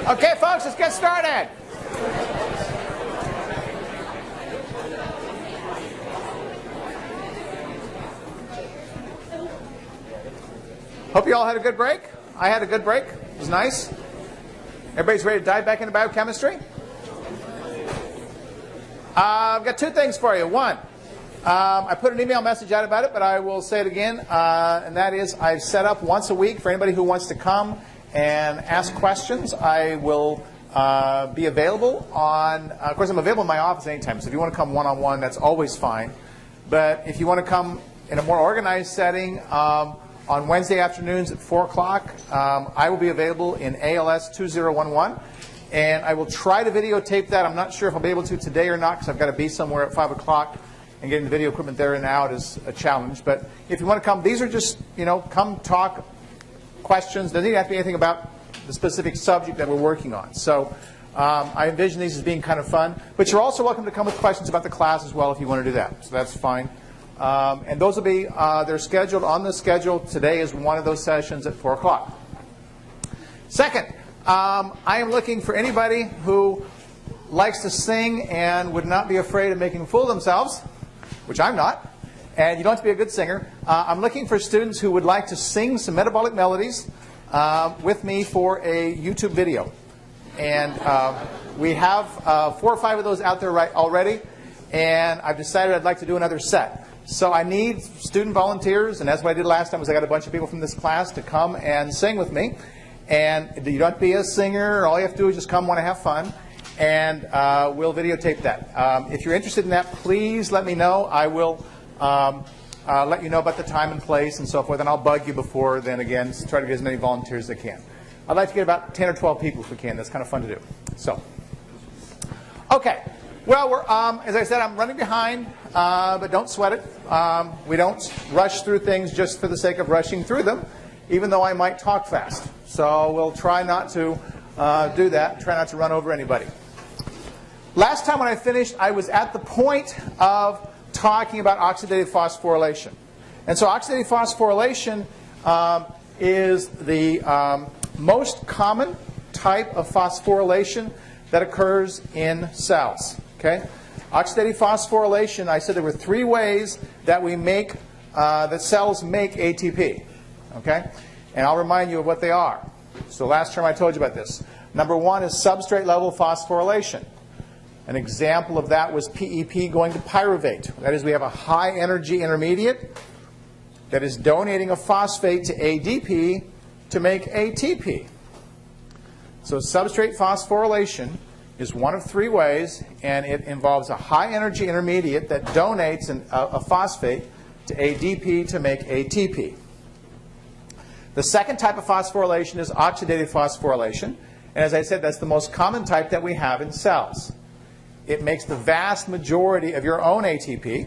Okay, folks, let's get started. Hope you all had a good break. I had a good break. It was nice. Everybody's ready to dive back into biochemistry? I've got two things for you. One, I put an email message out about it, but I will say it again, and that is I've set up once a week for anybody who wants to come and ask questions. I will be available on, of course, I'm available in my office anytime, so if you want to come one-on-one, that's always fine. But if you want to come in a more organized setting, on Wednesday afternoons at 4 o'clock, I will be available in ALS 2011, and I will try to videotape that. I'm not sure if I'll be able to today or not, because I've got to be somewhere at 5 o'clock, and getting the video equipment there and out is a challenge. But if you want to come, these are just, come talk, questions. Doesn't even have to be anything about the specific subject that we're working on. So I envision these as being kind of fun. But you're also welcome to come with questions about the class as well if you want to do that. So that's fine. And those will be, they're scheduled on the schedule. Today is one of those sessions at 4 o'clock. Second, I am looking for anybody who likes to sing and would not be afraid of making a fool of themselves, which I'm not. And you don't have to be a good singer. I'm looking for students who would like to sing some metabolic melodies with me for a YouTube video. And we have 4 or 5 of those out there already. And I've decided I'd like to do another set. So I need student volunteers, and that's what I did last time, was I got a bunch of people from this class to come and sing with me. And you don't have to be a singer. All you have to do is just come, want to have fun, and we'll videotape that. If you're interested in that, please let me know. I will let you know about the time and place and so forth, and I'll bug you before then again, to try to get as many volunteers as I can. I'd like to get about 10 or 12 people if we can. That's kind of fun to do. So, okay. Well, as I said, I'm running behind, but don't sweat it. We don't rush through things just for the sake of rushing through them, even though I might talk fast. So we'll try not to do that, try not to run over anybody. Last time when I finished, I was at the point of talking about oxidative phosphorylation. And so oxidative phosphorylation is the most common type of phosphorylation that occurs in cells. Okay? Oxidative phosphorylation, I said there were 3 ways that we make, that cells make ATP. Okay? And I'll remind you of what they are. So last term I told you about this. Number 1 is substrate level phosphorylation. An example of that was PEP going to pyruvate. That is, we have a high energy intermediate that is donating a phosphate to ADP to make ATP. So substrate phosphorylation is one of 3 ways, and it involves a high energy intermediate that donates a phosphate to ADP to make ATP. The second type of phosphorylation is oxidative phosphorylation, and as I said, that's the most common type that we have in cells. It makes the vast majority of your own ATP,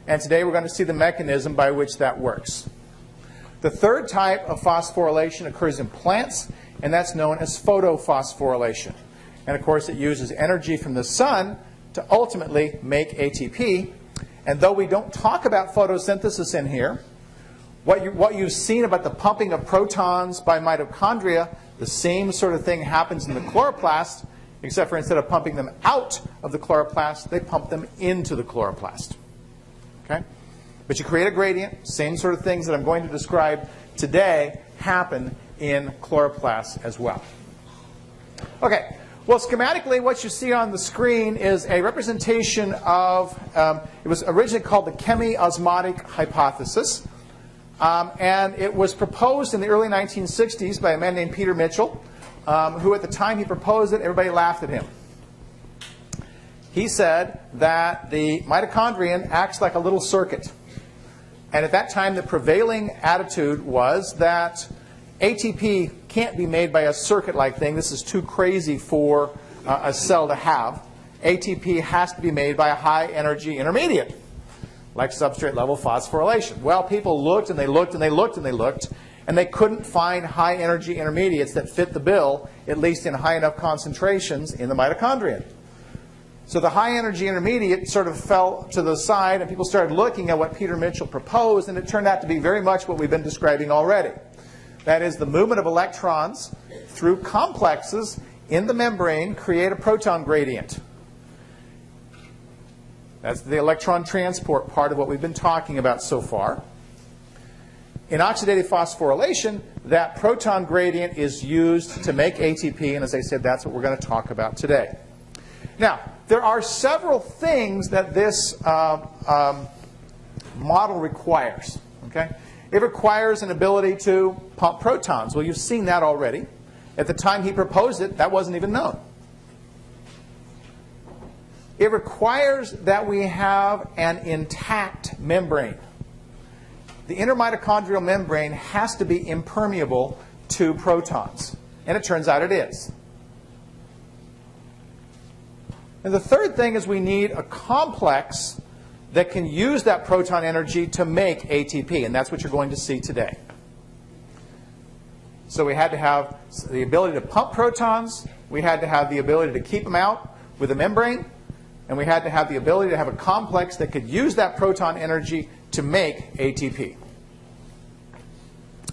and today we're going to see the mechanism by which that works. The third type of phosphorylation occurs in plants, and that's known as photophosphorylation. And of course, it uses energy from the sun to ultimately make ATP. And though we don't talk about photosynthesis in here, what you've seen about the pumping of protons by mitochondria, the same sort of thing happens in the chloroplast, except for instead of pumping them out of the chloroplast, they pump them into the chloroplast. Okay? But you create a gradient. Same sort of things that I'm going to describe today happen in chloroplasts as well. Okay. Well, schematically, what you see on the screen is a representation of, it was originally called the chemiosmotic hypothesis. And it was proposed in the early 1960s by a man named Peter Mitchell, who at the time he proposed it, everybody laughed at him. He said that the mitochondrion acts like a little circuit. And at that time, the prevailing attitude was that ATP can't be made by a circuit-like thing. This is too crazy for a cell to have. ATP has to be made by a high-energy intermediate, like substrate-level phosphorylation. Well, people looked and they looked and they looked and they looked, and they couldn't find high-energy intermediates that fit the bill, at least in high enough concentrations in the mitochondrion. So the high-energy intermediate sort of fell to the side, and people started looking at what Peter Mitchell proposed, and it turned out to be very much what we've been describing already. That is, the movement of electrons through complexes in the membrane create a proton gradient. That's the electron transport part of what we've been talking about so far. In oxidative phosphorylation, that proton gradient is used to make ATP, and as I said, that's what we're going to talk about today. Now, there are several things that this model requires. Okay? It requires an ability to pump protons. Well, you've seen that already. At the time he proposed it, that wasn't even known. It requires that we have an intact membrane. The intermitochondrial membrane has to be impermeable to protons. And it turns out it is. And the third thing is we need a complex that can use that proton energy to make ATP. And that's what you're going to see today. So we had to have the ability to pump protons. We had to have the ability to keep them out with a membrane. And we had to have the ability to have a complex that could use that proton energy to make ATP.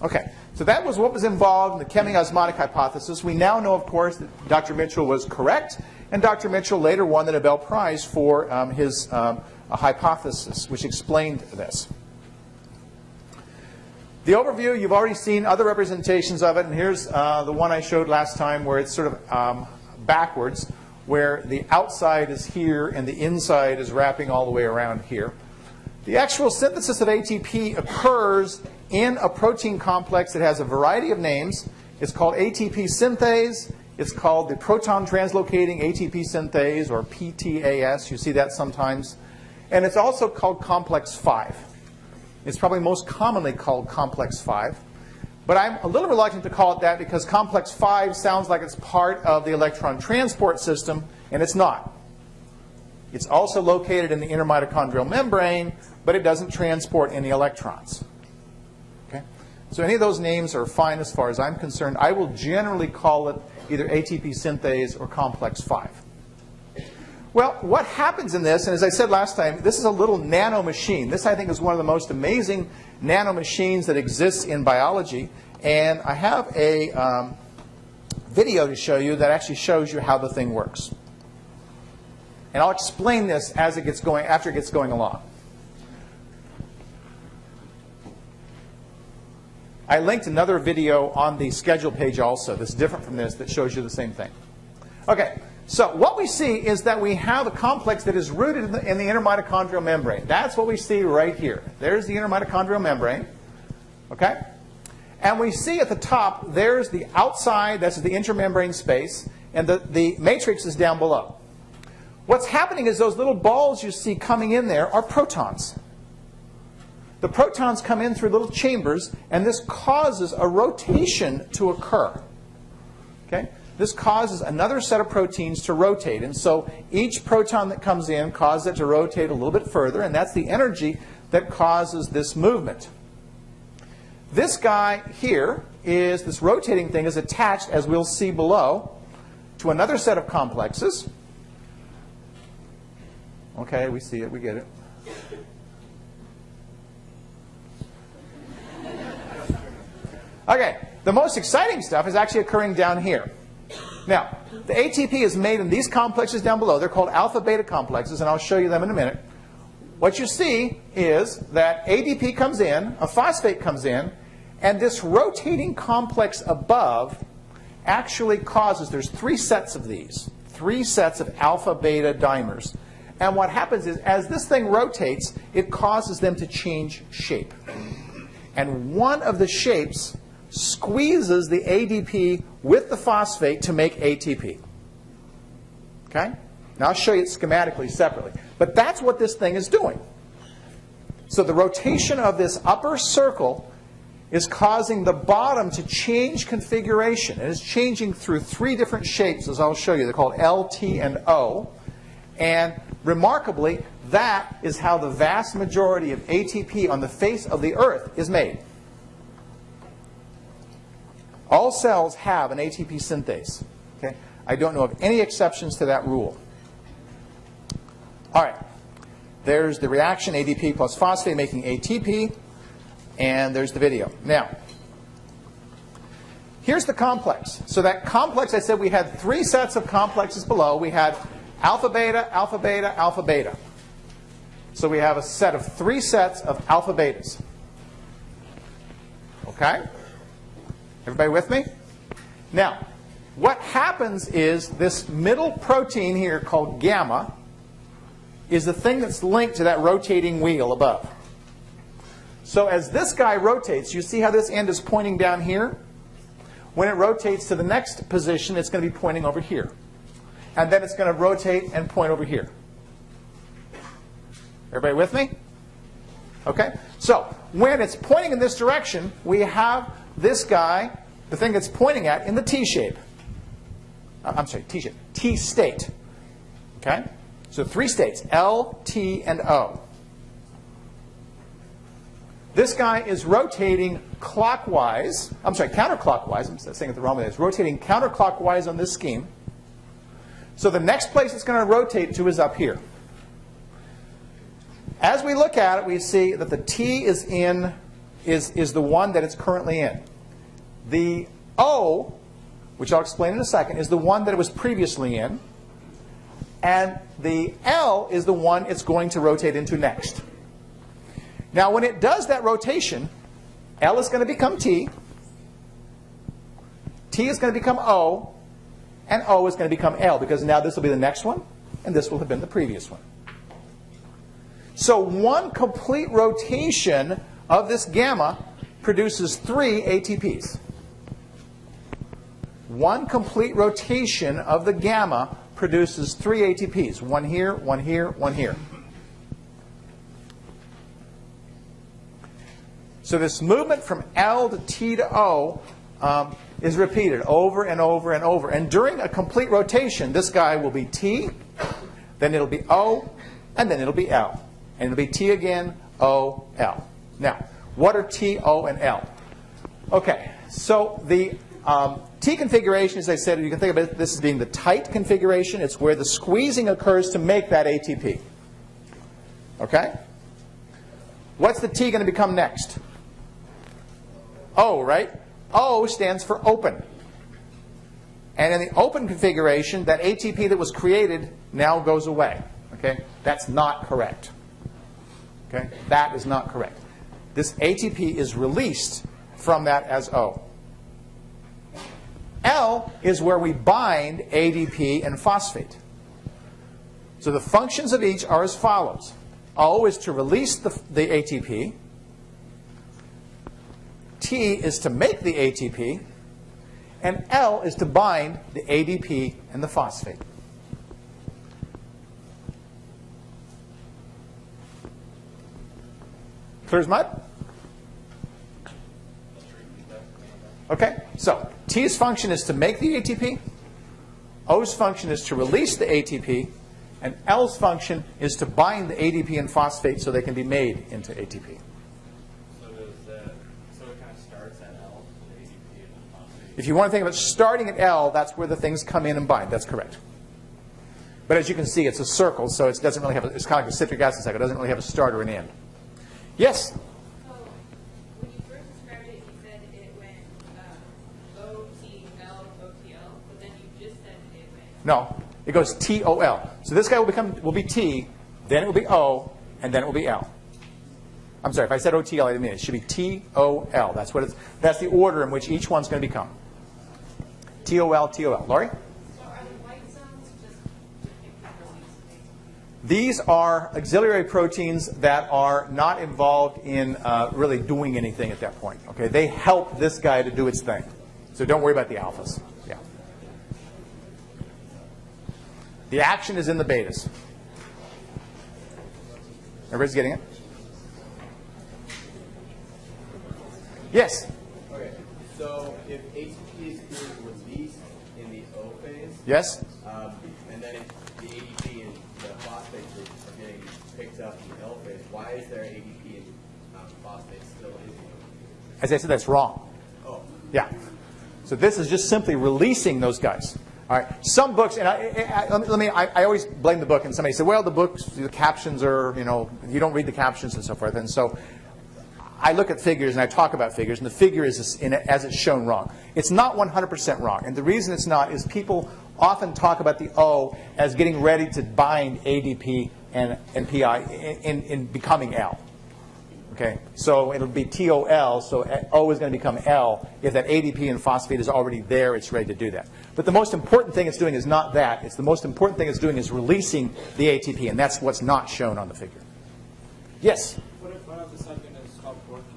Okay, so that was what was involved in the chemiosmotic hypothesis. We now know, of course, that Dr. Mitchell was correct, and Dr. Mitchell later won the Nobel Prize for his hypothesis, which explained this. The overview, you've already seen other representations of it, and here's the one I showed last time where it's sort of backwards, where the outside is here and the inside is wrapping all the way around here. The actual synthesis of ATP occurs in a protein complex that has a variety of names. It's called ATP synthase. It's called the proton translocating ATP synthase, or PTAS. You see that sometimes. And it's also called complex 5. It's probably most commonly called complex 5. But I'm a little reluctant to call it that because complex 5 sounds like it's part of the electron transport system, and it's not. It's also located in the intermitochondrial membrane, but it doesn't transport any electrons. Okay? So any of those names are fine as far as I'm concerned. I will generally call it either ATP synthase or complex 5. Well, what happens in this, and as I said last time, this is a little nano machine. This, I think, is one of the most amazing nano machines that exists in biology. And I have a video to show you that actually shows you how the thing works. And I'll explain this as it gets going, after it gets going along. I linked another video on the schedule page also that's different from this that shows you the same thing. Okay. So what we see is that we have a complex that is rooted in the intermitochondrial membrane. That's what we see right here. There's the intermitochondrial membrane. Okay? And we see at the top, there's the outside, that's the intermembrane space, and the matrix is down below. What's happening is those little balls you see coming in there are protons. The protons come in through little chambers, and this causes a rotation to occur. Okay? This causes another set of proteins to rotate. And so each proton that comes in causes it to rotate a little bit further, and that's the energy that causes this movement. This guy here is, this rotating thing is attached, as we'll see below, to another set of complexes. Okay, we see it, we get it. Okay, the most exciting stuff is actually occurring down here. Now, the ATP is made in these complexes down below. They're called alpha-beta complexes, and I'll show you them in a minute. What you see is that ADP comes in, a phosphate comes in, and this rotating complex above actually causes, there's 3 sets of these, 3 sets of alpha-beta dimers. And what happens is, as this thing rotates, it causes them to change shape. And one of the shapes squeezes the ADP with the phosphate to make ATP. Okay? Now I'll show you it schematically separately. But that's what this thing is doing. So the rotation of this upper circle is causing the bottom to change configuration. It is changing through 3 different shapes, as I'll show you. They're called L, T, and O. And remarkably, that is how the vast majority of ATP on the face of the Earth is made. All cells have an ATP synthase. Okay? I don't know of any exceptions to that rule. All right. There's the reaction, ADP plus phosphate making ATP. And there's the video. Now, here's the complex. So that complex, I said we had 3 sets of complexes below. We had alpha beta, alpha beta, alpha beta. So we have a set of 3 sets of alpha betas. Okay? Everybody with me? Now, what happens is this middle protein here called gamma is the thing that's linked to that rotating wheel above. So as this guy rotates, you see how this end is pointing down here? When it rotates to the next position, it's going to be pointing over here. And then it's going to rotate and point over here. Everybody with me? Okay? So when it's pointing in this direction, we have this guy, the thing it's pointing at, in the T shape. I'm sorry, T shape. T state. Okay? So 3 states, L, T, and O. This guy is rotating clockwise. I'm sorry, counterclockwise. I'm saying it the wrong way. It's rotating counterclockwise on this scheme. So the next place it's going to rotate to is up here. As we look at it, we see that the T is the one that it's currently in. The O, which I'll explain in a second, is the one that it was previously in. And the L is the one it's going to rotate into next. Now, when it does that rotation, L is going to become T, T is going to become O, and O is going to become L, because now this will be the next one, and this will have been the previous one. So one complete rotation of this gamma produces 3 ATPs. One complete rotation of the gamma produces 3 ATPs. One here, one here, one here. So this movement from L to T to O is repeated over and over and over. And during a complete rotation, this guy will be T, then it'll be O, and then it'll be L. And it'll be T again, O, L. Now, what are T, O, and L? Okay, so the T configuration, as I said, you can think of this as being the tight configuration. It's where the squeezing occurs to make that ATP. Okay? What's the T going to become next? O, right? O stands for open. And in the open configuration, that ATP that was created now goes away. Okay? That's not correct. Okay? That is not correct. This ATP is released from that as O. L is where we bind ADP and phosphate. So the functions of each are as follows. O is to release the ATP. T is to make the ATP. And L is to bind the ADP and the phosphate. Clear as mud? Okay, so T's function is to make the ATP. O's function is to release the ATP. And L's function is to bind the ADP and phosphate so they can be made into ATP. So it kind of starts at L, the ADP and the phosphate? If you want to think about starting at L, that's where the things come in and bind. That's correct. But as you can see, it's a circle, so it doesn't really have it's kind of like a citric acid cycle. It doesn't really have a start or an end. Yes? So when you first described it, you said it went O-T-L, O-T-L, but then you just said it went... No. It goes T-O-L. So this guy will be T, then it will be O, and then it will be L. I'm sorry, if I said O-T-L, I didn't mean it. It should be T-O-L. That's the order in which each one's going to become. T-O-L, T-O-L. Laurie? So are the white cells just release? These are auxiliary proteins that are not involved in really doing anything at that point. Okay, they help this guy to do its thing. So don't worry about the alphas. Yeah. The action is in the betas. Everybody's getting it? Yes? Okay, so if ATP is released in the O phase, Yes? and then if the ADP and the phosphate groups are getting picked up in the L phase, why is there ADP and phosphate still in the O phase? As I said, that's wrong. Oh. Yeah. So this is just simply releasing those guys. All right. Some books, and I always blame the book, and somebody said, well, the books, the captions are, you don't read the captions and so forth. And so I look at figures and I talk about figures, and the figure is as it's shown wrong. It's not 100% wrong, and the reason it's not is people often talk about the O as getting ready to bind ADP and Pi in becoming L. Okay, so it'll be TOL, so O is going to become L. If that ADP and phosphate is already there, it's ready to do that. But the most important thing it's doing is not that. It's the most important thing it's doing is releasing the ATP, and that's what's not shown on the figure. Yes? What if one of the subunits stop working?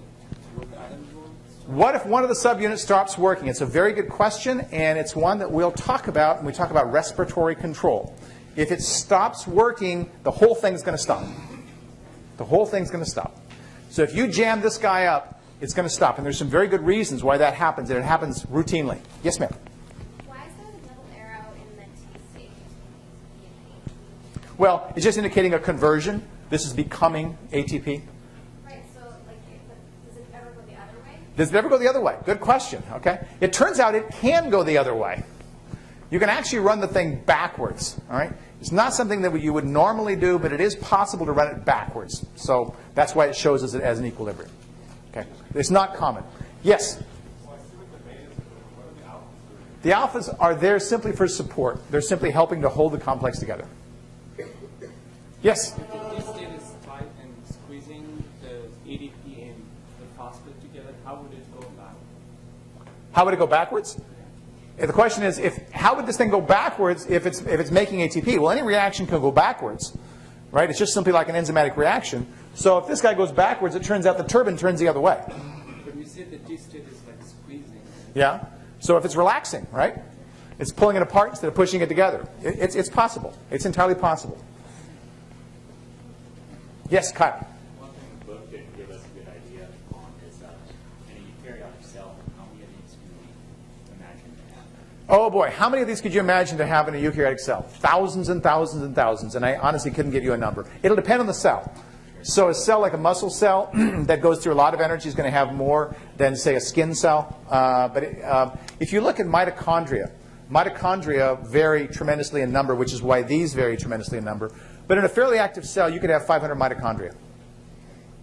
Will the atoms work? What if one of the subunits stops working? It's a very good question, and it's one that we'll talk about when we talk about respiratory control. If it stops working, the whole thing's going to stop. The whole thing's going to stop. So if you jam this guy up, it's going to stop. And there's some very good reasons why that happens, and it happens routinely. Yes, ma'am? Why is there a double arrow in the T state between ATP? Well, it's just indicating a conversion. This is becoming ATP. Right, so like, does it ever go the other way? Does it ever go the other way? Good question. Okay. It turns out it can go the other way. You can actually run the thing backwards. All right. It's not something that you would normally do, but it is possible to run it backwards. So that's why it shows us as an equilibrium. Okay. It's not common. Yes. The alphas are there simply for support. They're simply helping to hold the complex together. Yes. If this state is tight and squeezing the ADP and the phosphate together, how would it go back? How would it go backwards? The question is, how would this thing go backwards if it's making ATP? Well, any reaction can go backwards, right? It's just simply like an enzymatic reaction. So if this guy goes backwards, it turns out the turbine turns the other way. But we said that this state is like squeezing. Yeah. So if it's relaxing, right? It's pulling it apart instead of pushing it together. It's possible. It's entirely possible. Yes, Kyle. One thing the book didn't give us a good idea on is in a eukaryotic cell, how many of these can we imagine to have? Oh boy, how many of these could you imagine to have in a eukaryotic cell? Thousands and thousands and thousands, and I honestly couldn't give you a number. It'll depend on the cell. So a cell like a muscle cell that goes through a lot of energy is going to have more than, say, a skin cell. If you look at mitochondria, mitochondria vary tremendously in number, which is why these vary tremendously in number. But in a fairly active cell, you could have 500 mitochondria.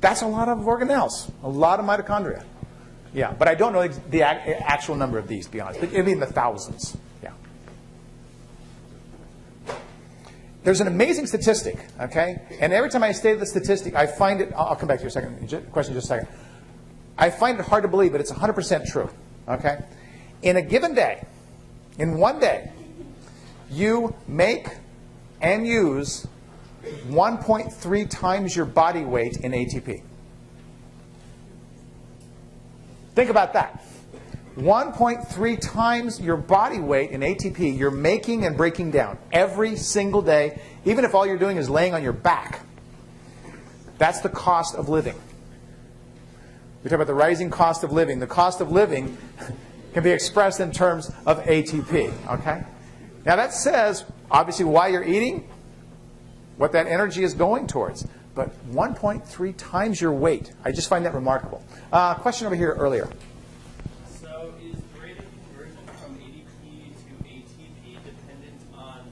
That's a lot of organelles, a lot of mitochondria. Yeah, but I don't know the actual number of these, to be honest. But it'd be in the thousands. Yeah. There's an amazing statistic, okay? And every time I state the statistic, I find it, I'll come back to your question in just a second. I find it hard to believe, but it's 100% true, okay? In a given day, in one day, you make and use 1.3 times your body weight in ATP. Think about that. 1.3 times your body weight in ATP you're making and breaking down every single day, even if all you're doing is laying on your back. That's the cost of living. We talk about the rising cost of living. The cost of living can be expressed in terms of ATP. Okay? Now that says, obviously, why you're eating, what that energy is going towards. But 1.3 times your weight. I just find that remarkable. Question over here earlier. So is the rate of conversion from ADP to ATP dependent on,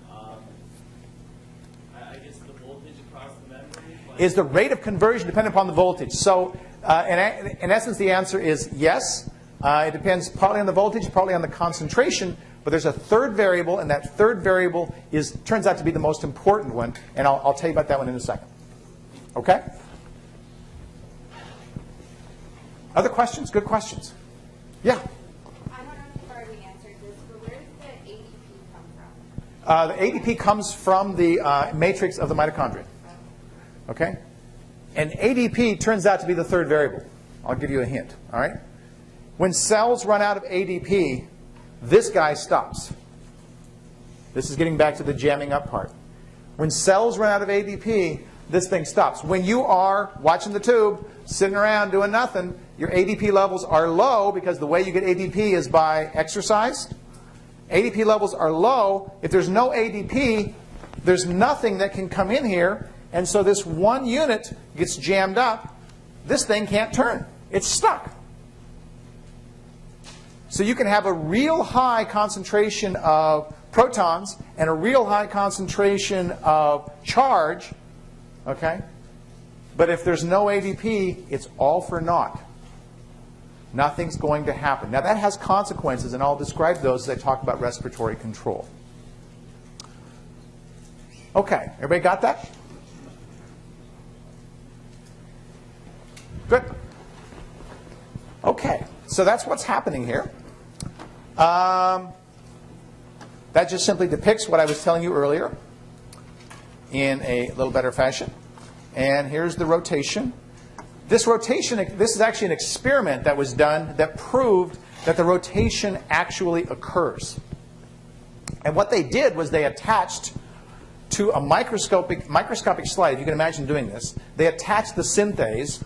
I guess, the voltage across the memory? Is the rate of conversion dependent upon the voltage? So in essence, the answer is yes. It depends partly on the voltage, partly on the concentration. But there's a third variable, and that third variable turns out to be the most important one. And I'll tell you about that one in a second. Okay? Other questions? Good questions. Yeah? I don't know if you've already answered this, but where does the ADP come from? The ADP comes from the matrix of the mitochondria. Okay? And ADP turns out to be the third variable. I'll give you a hint. All right? When cells run out of ADP, this guy stops. This is getting back to the jamming up part. When cells run out of ADP, this thing stops. When you are watching the tube, sitting around doing nothing, your ADP levels are low because the way you get ADP is by exercise. ADP levels are low. If there's no ADP, there's nothing that can come in here, and so this one unit gets jammed up. This thing can't turn. It's stuck. So you can have a real high concentration of protons and a real high concentration of charge, okay? But if there's no ADP, it's all for naught. Nothing's going to happen. Now that has consequences, and I'll describe those as I talk about respiratory control. Okay, everybody got that? Good. Okay, so that's what's happening here. That just simply depicts what I was telling you earlier in a little better fashion. And here's the rotation. This is actually an experiment that was done that proved that the rotation actually occurs. And what they did was they attached to a microscopic slide, if you can imagine doing this, they attached the synthase,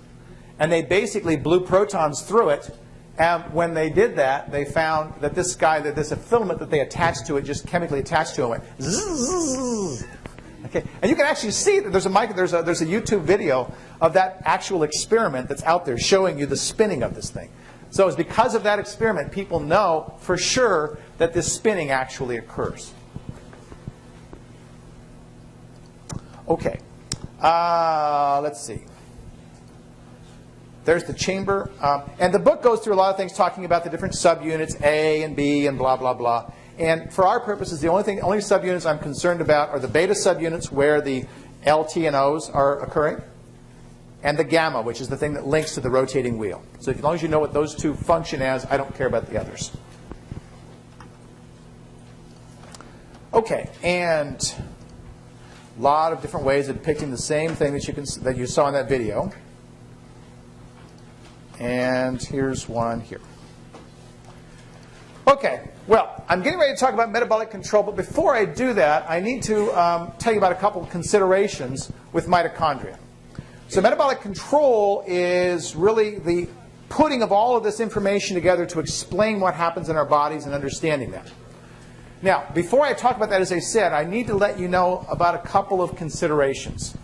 and they basically blew protons through it. And when they did that, they found that this filament that they attached to it, just chemically attached to it, went zzz. Okay, and you can actually see that there's a YouTube video of that actual experiment that's out there showing you the spinning of this thing. So it's because of that experiment, people know for sure that this spinning actually occurs. Okay, let's see. There's the chamber. And the book goes through a lot of things talking about the different subunits, A and B and blah, blah, blah. And for our purposes, the only subunits I'm concerned about are the beta subunits where the LT and O's are occurring, and the gamma, which is the thing that links to the rotating wheel. So as long as you know what those two function as, I don't care about the others. Okay, and a lot of different ways of depicting the same thing that you saw in that video. And here's one here. Okay, well, I'm getting ready to talk about metabolic control, but before I do that, I need to tell you about a couple of considerations with mitochondria. So metabolic control is really the putting of all of this information together to explain what happens in our bodies and understanding that. Now, before I talk about that, as I said, I need to let you know about a couple of considerations.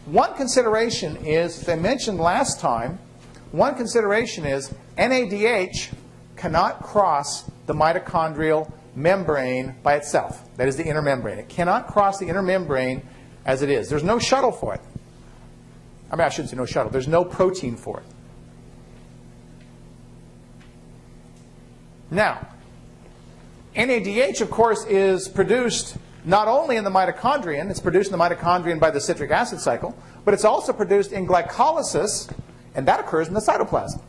One consideration is, as I mentioned last time, one consideration is NADH cannot cross the mitochondrial membrane by itself. That is the inner membrane. It cannot cross the inner membrane as it is. There's no shuttle for it. I mean, I shouldn't say no shuttle. There's no protein for it. Now, NADH, of course, is produced not only in the mitochondrion, it's produced in the mitochondrion by the citric acid cycle, but it's also produced in glycolysis, and that occurs in the cytoplasm.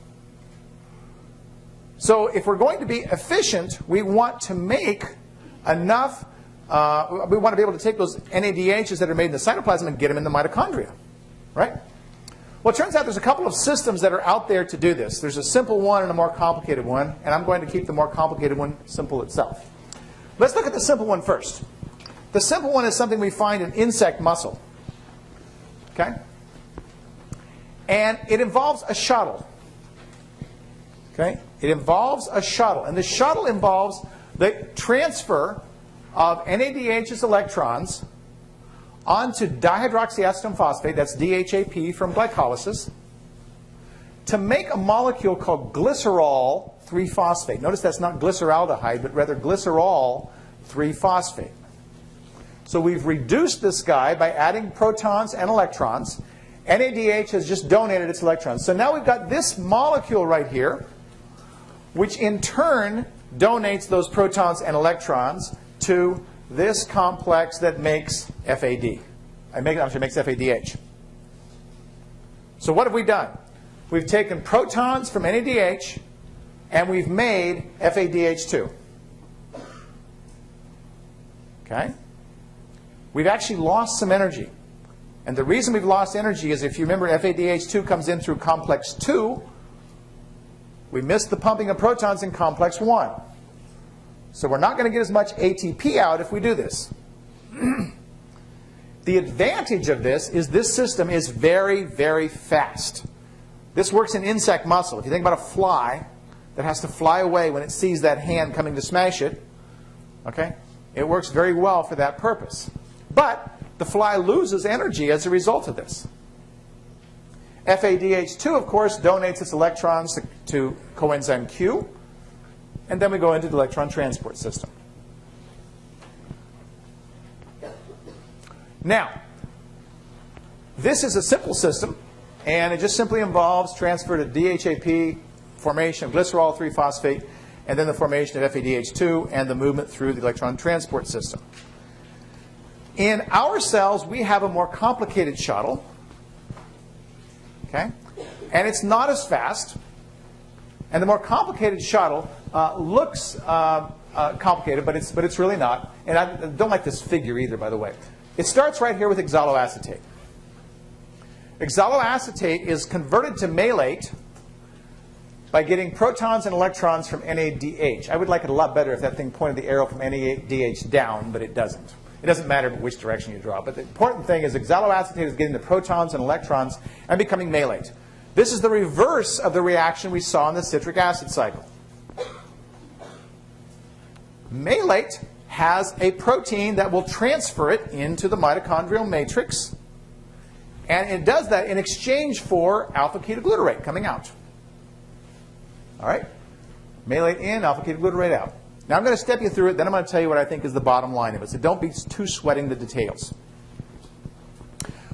So if we're going to be efficient, we want to make enough, we want to be able to take those NADHs that are made in the cytoplasm and get them in the mitochondria, right? Well, it turns out there's a couple of systems that are out there to do this. There's a simple one and a more complicated one, and I'm going to keep the more complicated one simple itself. Let's look at the simple one first. The simple one is something we find in insect muscle, okay? And it involves a shuttle. Okay? It involves a shuttle. And the shuttle involves the transfer of NADH's electrons onto dihydroxyacetone phosphate, that's DHAP from glycolysis, to make a molecule called glycerol 3-phosphate. Notice that's not glyceraldehyde, but rather glycerol 3-phosphate. So we've reduced this guy by adding protons and electrons. NADH has just donated its electrons. So now we've got this molecule right here, which in turn donates those protons and electrons to this complex that makes FAD. Makes FADH. So what have we done? We've taken protons from NADH and we've made FADH2. Okay? We've actually lost some energy. And the reason we've lost energy is, if you remember, FADH2 comes in through complex 2. We missed the pumping of protons in complex 1. So we're not going to get as much ATP out if we do this. The advantage of this system is very, very fast. This works in insect muscle. If you think about a fly that has to fly away when it sees that hand coming to smash it, okay, it works very well for that purpose. But the fly loses energy as a result of this. FADH2, of course, donates its electrons to coenzyme Q, and then we go into the electron transport system. Now, this is a simple system. And it just simply involves transfer to DHAP, formation of glycerol 3-phosphate, and then the formation of FADH2 and the movement through the electron transport system. In our cells, we have a more complicated shuttle. Okay? And it's not as fast. And the more complicated shuttle looks complicated, but it's really not. And I don't like this figure either, by the way. It starts right here with oxaloacetate. Oxaloacetate is converted to malate by getting protons and electrons from NADH. I would like it a lot better if that thing pointed the arrow from NADH down, but it doesn't. It doesn't matter which direction you draw. But the important thing is oxaloacetate is getting the protons and electrons and becoming malate. This is the reverse of the reaction we saw in the citric acid cycle. Malate has a protein that will transfer it into the mitochondrial matrix. And it does that in exchange for alpha-ketoglutarate coming out. All right? Malate in, alpha-ketoglutarate out. Now I'm going to step you through it, then I'm going to tell you what I think is the bottom line of it. So don't be too sweating the details.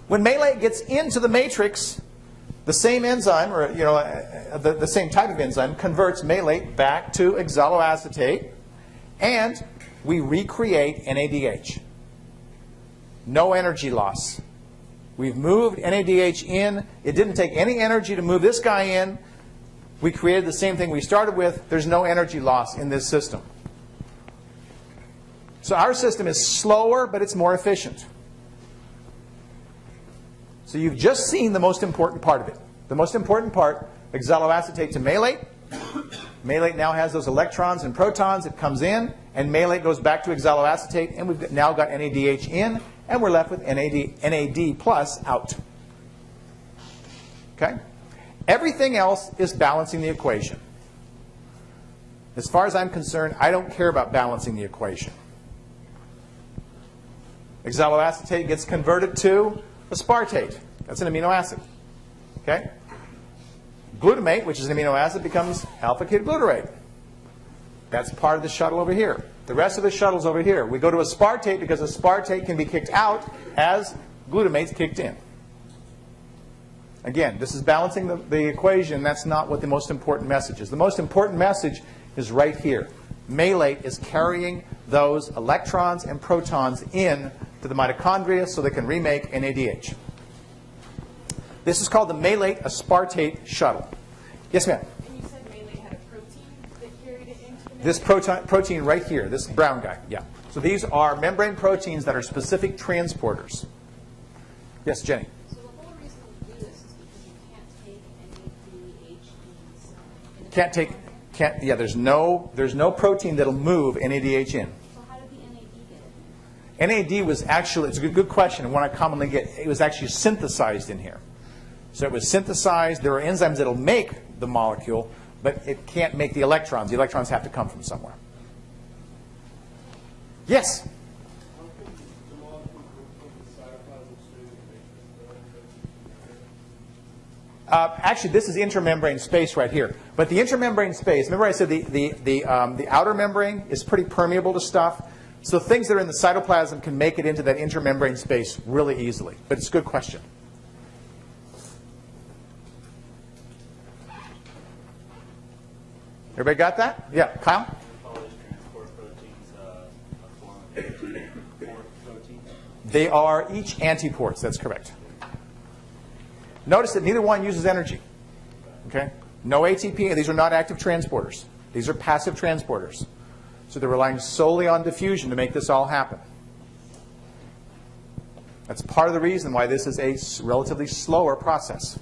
When malate gets into the matrix, the same enzyme, or the same type of enzyme, converts malate back to oxaloacetate, and we recreate NADH. No energy loss. We've moved NADH in. It didn't take any energy to move this guy in. We created the same thing we started with. There's no energy loss in this system. So our system is slower, but it's more efficient. So you've just seen the most important part of it. The most important part, oxaloacetate to malate. Malate now has those electrons and protons. It comes in, and malate goes back to oxaloacetate, and we've now got NADH in, and we're left with NAD plus out. Okay? Everything else is balancing the equation. As far as I'm concerned, I don't care about balancing the equation. Oxaloacetate gets converted to aspartate. That's an amino acid. Okay? Glutamate, which is an amino acid, becomes alpha-ketoglutarate. That's part of the shuttle over here. The rest of the shuttle's over here. We go to aspartate because aspartate can be kicked out as glutamate's kicked in. Again, this is balancing the equation. That's not what the most important message is. The most important message is right here. Malate is carrying those electrons and protons in to the mitochondria so they can remake NADH. This is called the malate aspartate shuttle. Yes, ma'am? And you said malate had a protein that carried it into the This protein right here, this brown guy, yeah. So these are membrane proteins that are specific transporters. Yes, Jenny? So the whole reason we do this is because you can't take NADH Can't take, yeah, there's no protein that'll move NADH in. So how did the NAD get it? NAD was actually, it's a good question, and one I commonly get, it was actually synthesized in here. So it was synthesized. There are enzymes that will make the molecule, but it can't make the electrons. The electrons have to come from somewhere. Yes? Actually, this is intermembrane space right here. But the intermembrane space, remember I said the outer membrane is pretty permeable to stuff? So things that are in the cytoplasm can make it into that intermembrane space really easily. But it's a good question. Everybody got that? Yeah. Kyle? Polish transport proteins a form of protein? They are each antiports. That's correct. Notice that neither one uses energy. Okay? No ATP. These are not active transporters. These are passive transporters. So they're relying solely on diffusion to make this all happen. That's part of the reason why this is a relatively slower process.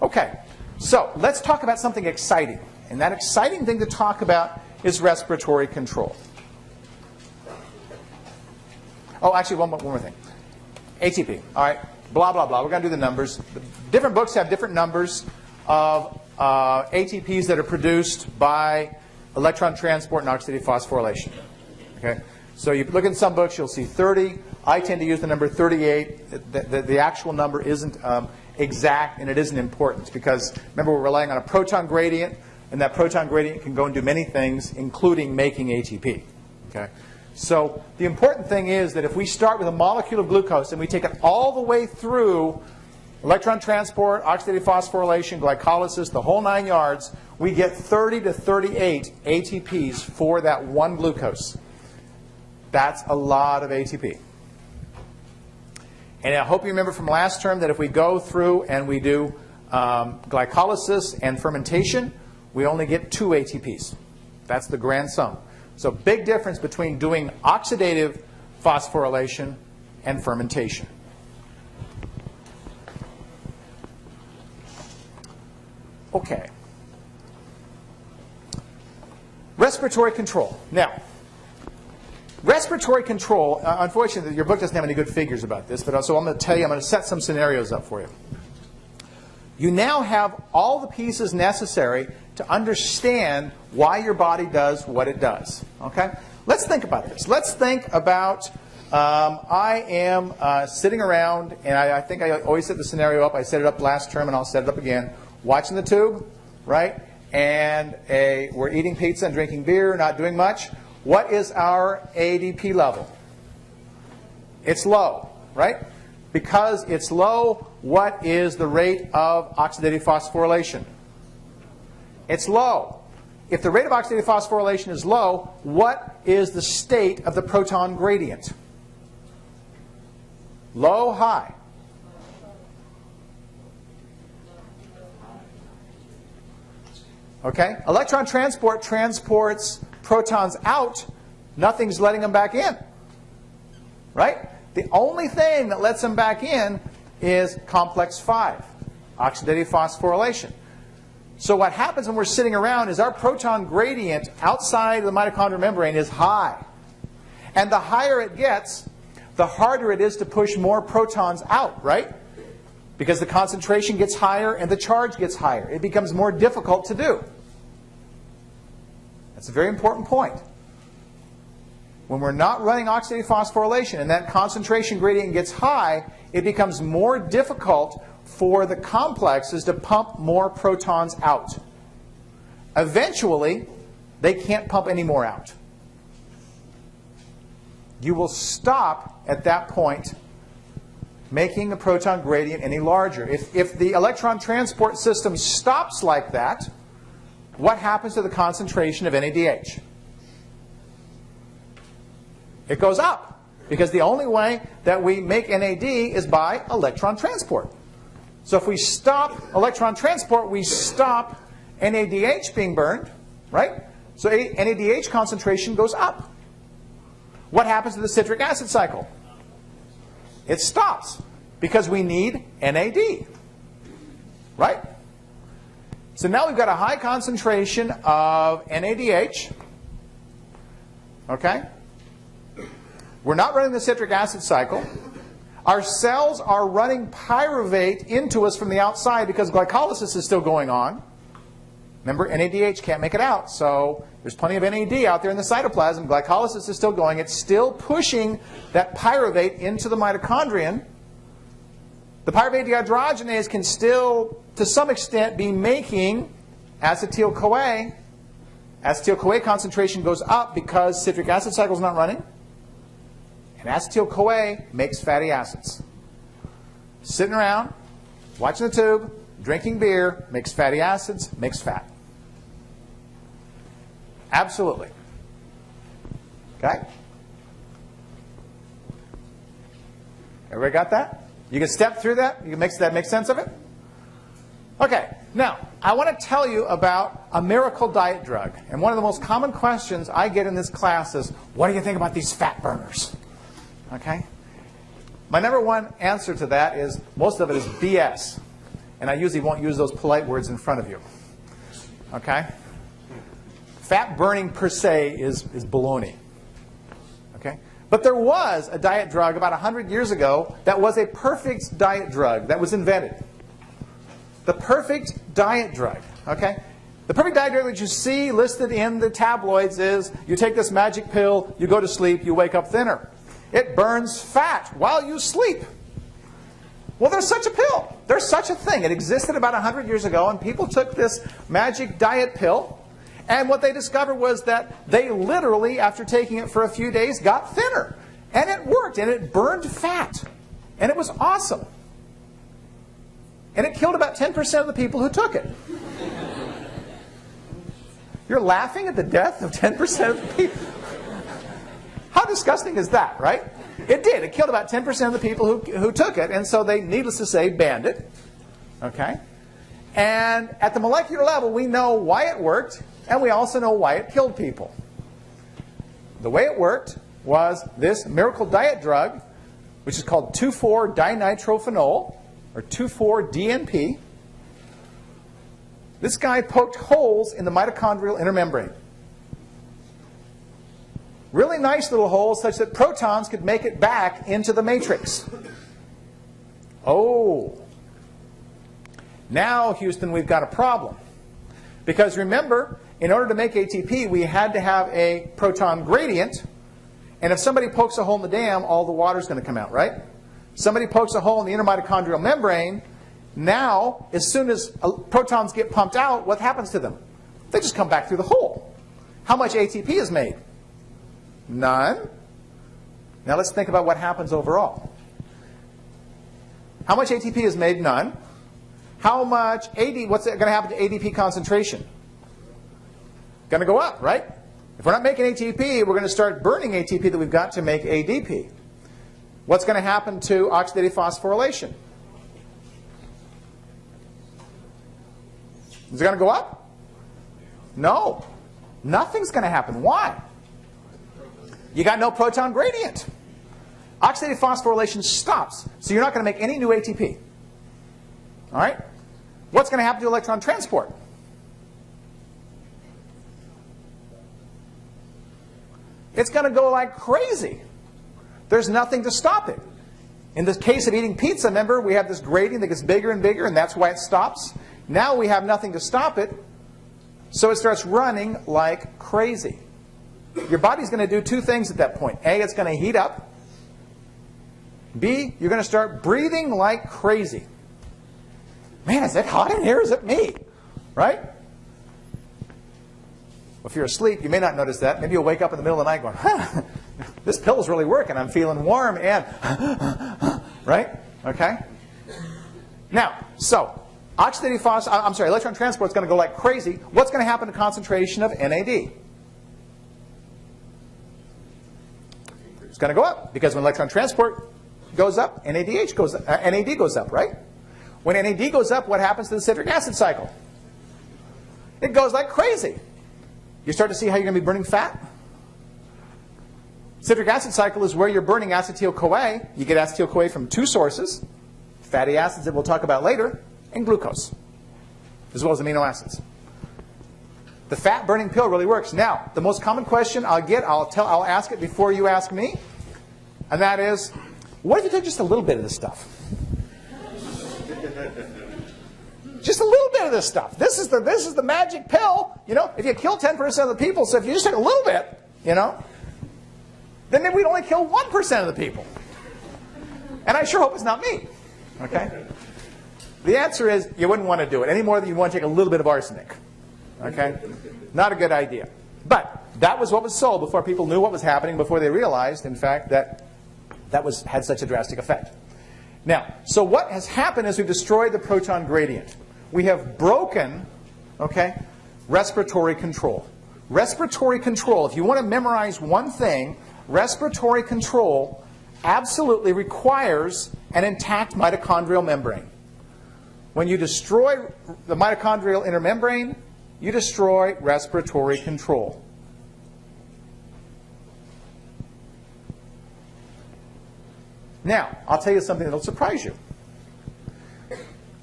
Okay, so let's talk about something exciting. And that exciting thing to talk about is respiratory control. Oh, actually, one more thing. ATP. All right, blah, blah, blah. We're going to do the numbers. Different books have different numbers of ATPs that are produced by electron transport and oxidative phosphorylation. Okay, so you look in some books, you'll see 30. I tend to use the number 38. The actual number isn't exact, and it isn't important because, remember, we're relying on a proton gradient, and that proton gradient can go and do many things, including making ATP. Okay? So the important thing is that if we start with a molecule of glucose and we take it all the way through electron transport, oxidative phosphorylation, glycolysis, the whole 9 yards, we get 30 to 38 ATPs for that one glucose. That's a lot of ATP. And I hope you remember from last term that if we go through and we do glycolysis and fermentation, we only get 2 ATPs. That's the grand sum. So big difference between doing oxidative phosphorylation and fermentation. Okay. Respiratory control. Now, respiratory control, unfortunately, your book doesn't have any good figures about this, but so I'm going to tell you, I'm going to set some scenarios up for you. You now have all the pieces necessary to understand why your body does what it does. Okay? Let's think about this. Let's think about I am sitting around, and I think I always set the scenario up. I set it up last term, and I'll set it up again. Watching the tube, right? And we're eating pizza and drinking beer, not doing much. What is our ADP level? It's low, right? Because it's low, what is the rate of oxidative phosphorylation? It's low. If the rate of oxidative phosphorylation is low, what is the state of the proton gradient? Low, high? Okay? Electron transport transports protons out. Nothing's letting them back in. Right? The only thing that lets them back in is complex 5, oxidative phosphorylation. So what happens when we're sitting around is our proton gradient outside of the mitochondrial membrane is high. And the higher it gets, the harder it is to push more protons out, right? Because the concentration gets higher and the charge gets higher. It becomes more difficult to do. That's a very important point. When we're not running oxidative phosphorylation and that concentration gradient gets high, it becomes more difficult for the complexes to pump more protons out. Eventually, they can't pump any more out. You will stop at that point making the proton gradient any larger. If the electron transport system stops like that, what happens to the concentration of NADH? It goes up, because the only way that we make NAD is by electron transport. So if we stop electron transport, we stop NADH being burned, right? So NADH concentration goes up. What happens to the citric acid cycle? It stops, because we need NAD, right? So now we've got a high concentration of NADH, okay? We're not running the citric acid cycle. Our cells are running pyruvate into us from the outside because glycolysis is still going on. Remember, NADH can't make it out, so there's plenty of NAD out there in the cytoplasm. Glycolysis is still going. It's still pushing that pyruvate into the mitochondrion. The pyruvate dehydrogenase can still, to some extent, be making acetyl-CoA. Acetyl-CoA concentration goes up because citric acid cycle is not running. And acetyl-CoA makes fatty acids. Sitting around, watching the tube, drinking beer, makes fatty acids, makes fat. Absolutely. Okay? Everybody got that? You can step through that? You can make sense of it? Okay, now, I want to tell you about a miracle diet drug. And one of the most common questions I get in this class is, what do you think about these fat burners? Okay? My number one answer to that is, most of it is BS. And I usually won't use those polite words in front of you. Okay? Fat burning per se is baloney. Okay? But there was a diet drug about 100 years ago that was a perfect diet drug that was invented. The perfect diet drug. Okay? The perfect diet drug that you see listed in the tabloids is, you take this magic pill, you go to sleep, you wake up thinner. It burns fat while you sleep. Well, there's such a pill. There's such a thing. It existed about 100 years ago, and people took this magic diet pill, And what they discovered was that they literally, after taking it for a few days, got thinner. And it worked, and it burned fat. And it was awesome. And it killed about 10% of the people who took it. You're laughing at the death of 10% of the people. How disgusting is that, right? It did. It killed about 10% of the people who took it, and so they, needless to say, banned it. Okay? And at the molecular level, we know why it worked, and we also know why it killed people. The way it worked was this miracle diet drug, which is called 2,4-dinitrophenol, or 2,4-DNP. This guy poked holes in the mitochondrial inner membrane. Really nice little holes such that protons could make it back into the matrix. Oh. Now, Houston, we've got a problem. Because remember, in order to make ATP, we had to have a proton gradient. And if somebody pokes a hole in the dam, all the water's going to come out, right? Somebody pokes a hole in the inner mitochondrial membrane. Now, as soon as protons get pumped out, what happens to them? They just come back through the hole. How much ATP is made? None. Now let's think about what happens overall. How much ATP is made? None. How much what's going to happen to ADP concentration? Going to go up, right? If we're not making ATP, we're going to start burning ATP that we've got to make ADP. What's going to happen to oxidative phosphorylation? Is it going to go up? No. Nothing's going to happen. Why? You got no proton gradient. Oxidative phosphorylation stops, so you're not going to make any new ATP. All right? What's going to happen to electron transport? It's going to go like crazy. There's nothing to stop it. In the case of eating pizza, remember, we have this gradient that gets bigger and bigger, and that's why it stops. Now we have nothing to stop it, so it starts running like crazy. Your body's going to do two things at that point. A, it's going to heat up. B, you're going to start breathing like crazy. Man, is it hot in here? Is it me? Right? Well, if you're asleep, you may not notice that. Maybe you'll wake up in the middle of the night going, huh, this pill's really working. I'm feeling warm and, right? Okay? Now, so, electron transport is going to go like crazy. What's going to happen to concentration of NAD? It's going to go up, because when electron transport goes up, NAD goes up, right? When NAD goes up, what happens to the citric acid cycle? It goes like crazy. You start to see how you're going to be burning fat? Citric acid cycle is where you're burning acetyl-CoA. You get acetyl-CoA from two sources, fatty acids that we'll talk about later, and glucose, as well as amino acids. The fat-burning pill really works. Now, the most common question I'll ask it before you ask me, and that is, what if you took just a little bit of this stuff? Just a little bit of this stuff. This is the magic pill. You know, if you kill 10% of the people, so if you just take a little bit, you know, then maybe we'd only kill 1% of the people. And I sure hope it's not me. Okay? The answer is you wouldn't want to do it any more than you want to take a little bit of arsenic. Okay? Not a good idea. But that was what was sold before people knew what was happening, before they realized, in fact, that had such a drastic effect. Now, so what has happened is we've destroyed the proton gradient. We have broken, okay, respiratory control. Respiratory control, if you want to memorize one thing, respiratory control absolutely requires an intact mitochondrial membrane. When you destroy the mitochondrial inner membrane, you destroy respiratory control. Now, I'll tell you something that will surprise you.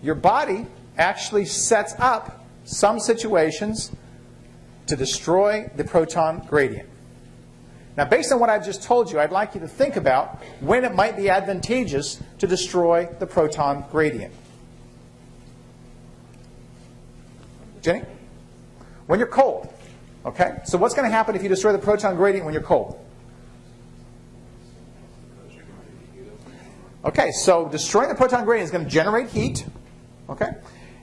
Your body actually sets up some situations to destroy the proton gradient. Now, based on what I've just told you, I'd like you to think about when it might be advantageous to destroy the proton gradient. Jenny? When you're cold. Okay? So what's going to happen if you destroy the proton gradient when you're cold? Okay, so destroying the proton gradient is going to generate heat. Okay?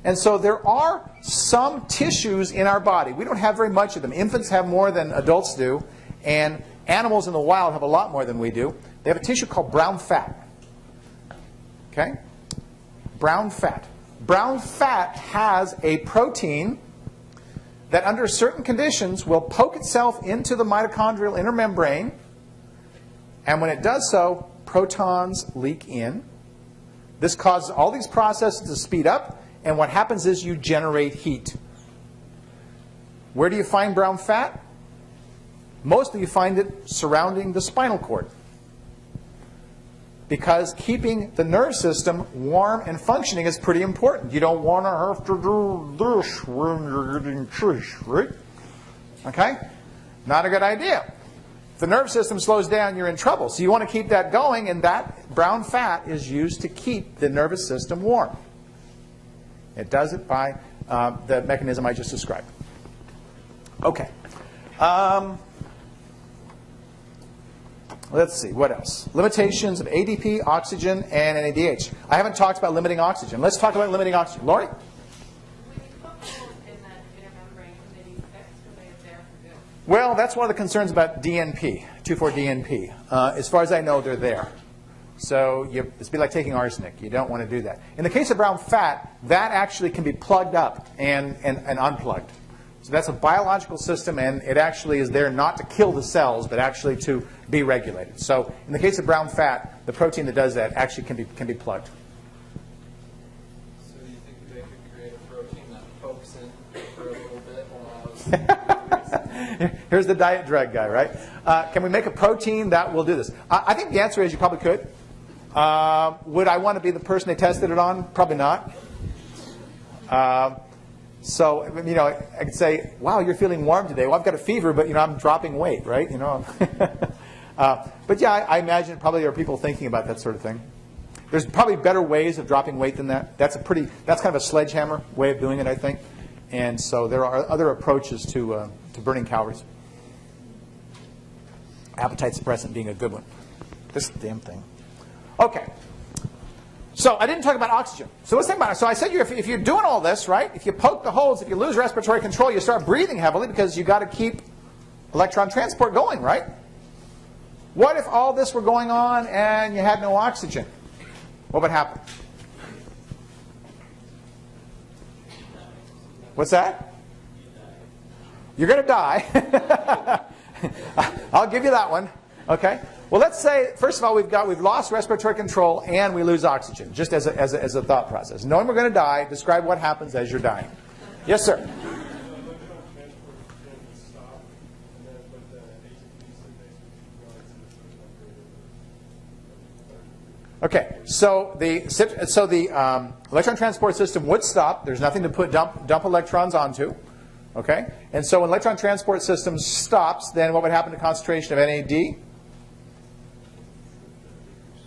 And so there are some tissues in our body. We don't have very much of them. Infants have more than adults do, and animals in the wild have a lot more than we do. They have a tissue called brown fat. Okay? Brown fat. Brown fat has a protein that under certain conditions will poke itself into the mitochondrial inner membrane, and when it does so, protons leak in. This causes all these processes to speed up, and what happens is you generate heat. Where do you find brown fat? Mostly you find it surrounding the spinal cord. Because keeping the nerve system warm and functioning is pretty important. You don't want to have to do this when you're getting fish, right? Okay? Not a good idea. If the nerve system slows down, you're in trouble. So you want to keep that going, and that brown fat is used to keep the nervous system warm. It does it by the mechanism I just described. Okay. Let's see, what else? Limitations of ADP, oxygen, and NADH. I haven't talked about limiting oxygen. Let's talk about limiting oxygen. Lori? When you poke holes in that inner membrane, can they be fixed or are they there for good? Well, that's one of the concerns about DNP, 2,4-DNP. As far as I know, they're there. So it's be like taking arsenic. You don't want to do that. In the case of brown fat, that actually can be plugged up and unplugged. So that's a biological system, and it actually is there not to kill the cells, but actually to be regulated. So in the case of brown fat, the protein that does that actually can be plugged. So do you think they could create a protein that pokes in for a little bit while Here's the diet drug guy, right? Can we make a protein that will do this? I think the answer is you probably could. Would I want to be the person they tested it on? Probably not. So, you know, I could say, wow, you're feeling warm today. Well, I've got a fever, but, you know, I'm dropping weight, right? You know. But, yeah, I imagine probably there are people thinking about that sort of thing. There's probably better ways of dropping weight than that. That's kind of a sledgehammer way of doing it, I think. And so there are other approaches to burning calories. Appetite suppressant being a good one. This damn thing. Okay. So I didn't talk about oxygen. So let's think about it. So I said if you're doing all this, right, if you poke the holes, if you lose respiratory control, you start breathing heavily because you've got to keep electron transport going, right? What if all this were going on and you had no oxygen? What would happen? What's that? You're going to die. I'll give you that one. Okay. Well, let's say, first of all, we've lost respiratory control and we lose oxygen, just as a thought process. Knowing we're going to die, describe what happens as you're dying. Yes, sir. Okay, so the electron transport system would stop. There's nothing to dump electrons onto. Okay, and so when electron transport system stops, then what would happen to concentration of NAD?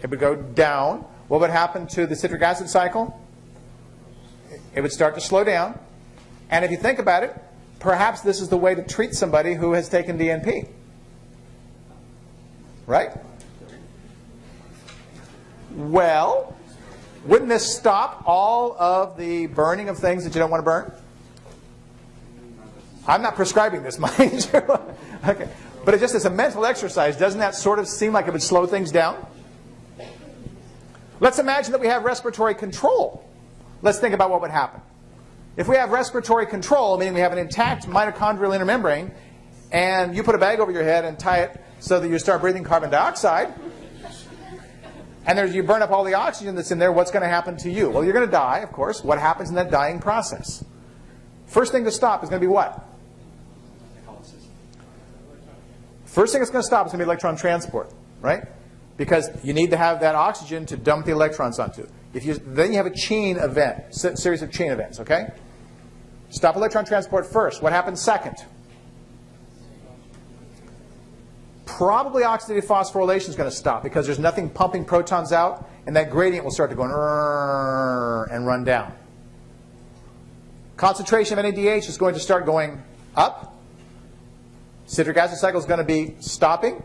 It would go down. What would happen to the citric acid cycle? It would start to slow down. And if you think about it, perhaps this is the way to treat somebody who has taken DNP. Right? Well, wouldn't this stop all of the burning of things that you don't want to burn? I'm not prescribing this, mind you. Okay. But it just as a mental exercise, doesn't that sort of seem like it would slow things down? Let's imagine that we have respiratory control. Let's think about what would happen. If we have respiratory control, meaning we have an intact mitochondrial inner membrane, and you put a bag over your head and tie it so that you start breathing carbon dioxide, and you burn up all the oxygen that's in there, what's going to happen to you? Well, you're going to die, of course. What happens in that dying process? First thing to stop is going to be what? First thing that's going to stop is going to be electron transport, right? Because you need to have that oxygen to dump the electrons onto. Then you have a chain event, series of chain events, okay? Stop electron transport first. What happens second? Probably oxidative phosphorylation is going to stop because there's nothing pumping protons out, and that gradient will start to go and run down. Concentration of NADH is going to start going up. Citric acid cycle is going to be stopping.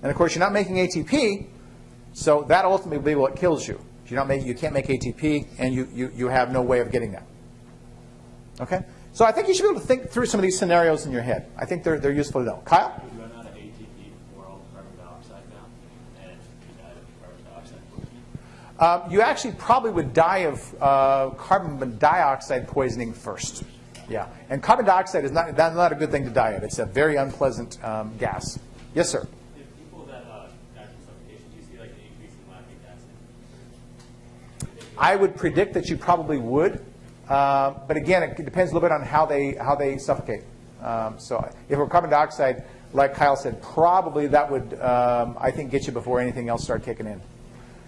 And of course, you're not making ATP, so that ultimately will be what kills you. You can't make ATP, and you have no way of getting that. Okay? So I think you should be able to think through some of these scenarios in your head. I think they're useful to know. Kyle? We run out of ATP before all the carbon dioxide now, and we die of carbon dioxide poisoning. You actually probably would die of carbon dioxide poisoning first. Yeah. And carbon dioxide is not a good thing to die of. It's a very unpleasant gas. Yes, sir? If people that die from suffocation, do you see like an increase in lactic acid? I would predict that you probably would. But again, it depends a little bit on how they suffocate. So if it were carbon dioxide, like Kyle said, probably that would, I think, get you before anything else started kicking in.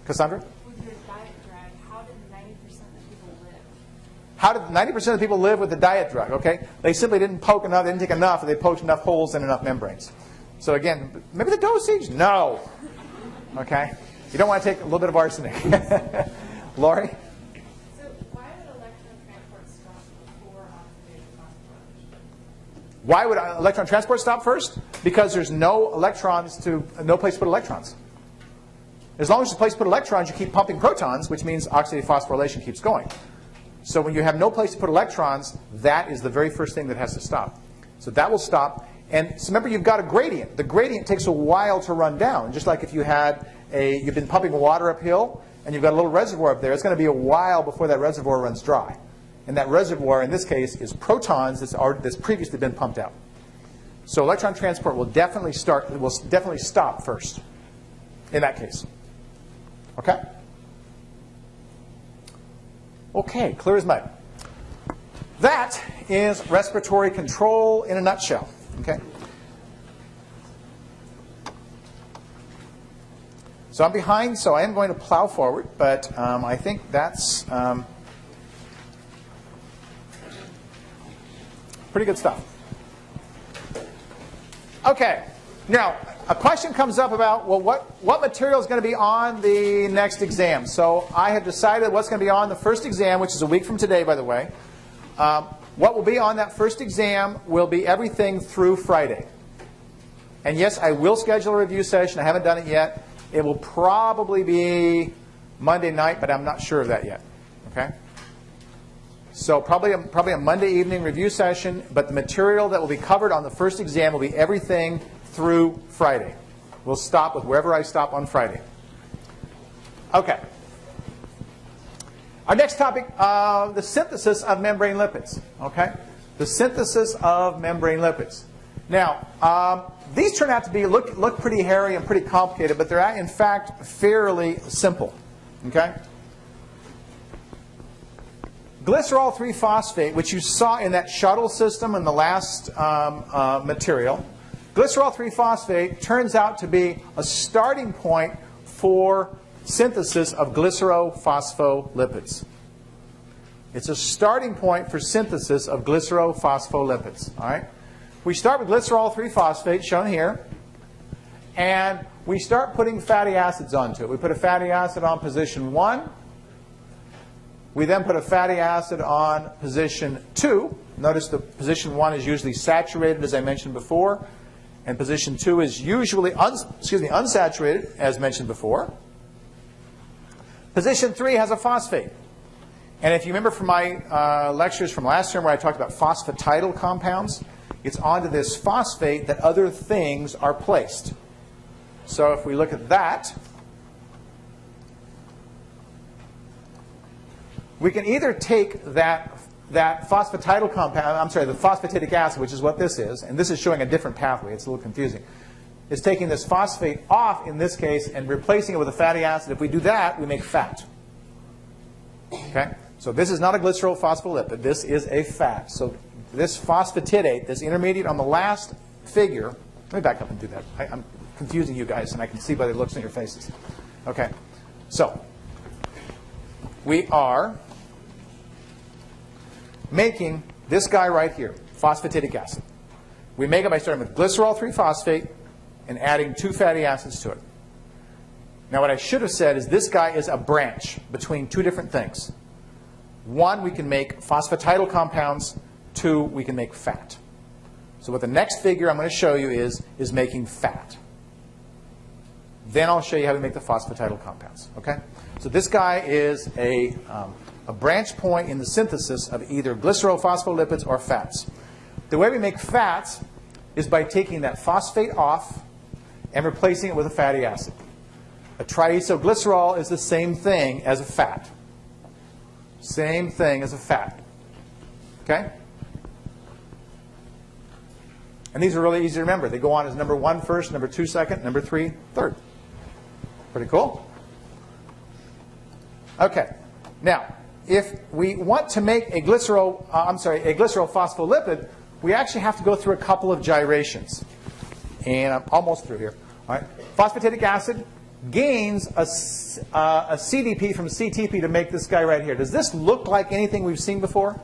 Cassandra? With your diet drug, how did 90% of people live? How did 90% of people live with the diet drug? Okay, they simply didn't poke enough, they didn't take enough, or they poked enough holes in enough membranes. So again, maybe the dosage? No. Okay, you don't want to take a little bit of arsenic. Lori? So why would electron transport stop before oxidative phosphorylation? Why would electron transport stop first? Because there's no place to put electrons. As long as there's a place to put electrons, you keep pumping protons, which means oxidative phosphorylation keeps going. So when you have no place to put electrons, that is the very first thing that has to stop. So that will stop. And so remember, you've got a gradient. The gradient takes a while to run down. Just like if you've been pumping water uphill, and you've got a little reservoir up there, it's going to be a while before that reservoir runs dry. And that reservoir, in this case, is protons that's previously been pumped out. So electron transport will definitely stop first in that case. Okay? Okay, clear as mud. That is respiratory control in a nutshell. Okay? So I'm behind, so I am going to plow forward, but I think that's pretty good stuff. Okay, now a question comes up about, well, what material is going to be on the next exam? So I have decided what's going to be on the first exam, which is a week from today, by the way. What will be on that first exam will be everything through Friday. And yes, I will schedule a review session. I haven't done it yet. It will probably be Monday night, but I'm not sure of that yet. Okay? So probably a Monday evening review session, but the material that will be covered on the first exam will be everything through Friday. We'll stop with wherever I stop on Friday. Okay. Our next topic, the synthesis of membrane lipids. Okay? The synthesis of membrane lipids. Now, these turn out to look pretty hairy and pretty complicated, but they're in fact fairly simple. Okay? Glycerol 3-phosphate, which you saw in that shuttle system in the last material, glycerol 3-phosphate turns out to be a starting point for synthesis of glycerophospholipids. It's a starting point for synthesis of glycerophospholipids. All right? We start with glycerol 3-phosphate, shown here, and we start putting fatty acids onto it. We put a fatty acid on position 1. We then put a fatty acid on position 2. Notice the position 1 is usually saturated, as I mentioned before, and position 2 is usually unsaturated, as mentioned before. Position 3 has a phosphate. And if you remember from my lectures from last term where I talked about phosphatidyl compounds, it's onto this phosphate that other things are placed. So if we look at that, we can either take that phosphatidyl compound, the phosphatidic acid, which is what this is, and this is showing a different pathway. It's a little confusing. It's taking this phosphate off, in this case, and replacing it with a fatty acid. If we do that, we make fat. Okay? So this is not a glycerol phospholipid. This is a fat. So this phosphatidate, this intermediate on the last figure, let me back up and do that. I'm confusing you guys, and I can see by the looks on your faces. Okay. So we are making this guy right here, phosphatidic acid. We make it by starting with glycerol 3-phosphate and adding 2 fatty acids to it. Now what I should have said is this guy is a branch between 2 different things. 1, we can make phosphatidyl compounds. 2, we can make fat. So what the next figure I'm going to show you is making fat. Then I'll show you how we make the phosphatidyl compounds. Okay? So this guy is a a branch point in the synthesis of either glycerophospholipids or fats. The way we make fats is by taking that phosphate off and replacing it with a fatty acid. A triacylglycerol is the same thing as a fat. Same thing as a fat. Okay? And these are really easy to remember. They go on as number 1 first, number 2 second, number 3 third. Pretty cool? Okay. Now, if we want to make a glycerophospholipid, we actually have to go through a couple of gyrations. And I'm almost through here. All right. Phosphatidic acid gains a CDP from CTP to make this guy right here. Does this look like anything we've seen before?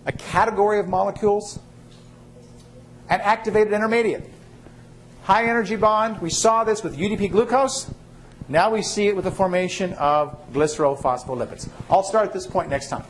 A category of molecules? An activated intermediate. High energy bond. We saw this with UDP glucose. Now we see it with the formation of glycerophospholipids. I'll start at this point next time.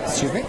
Excuse me?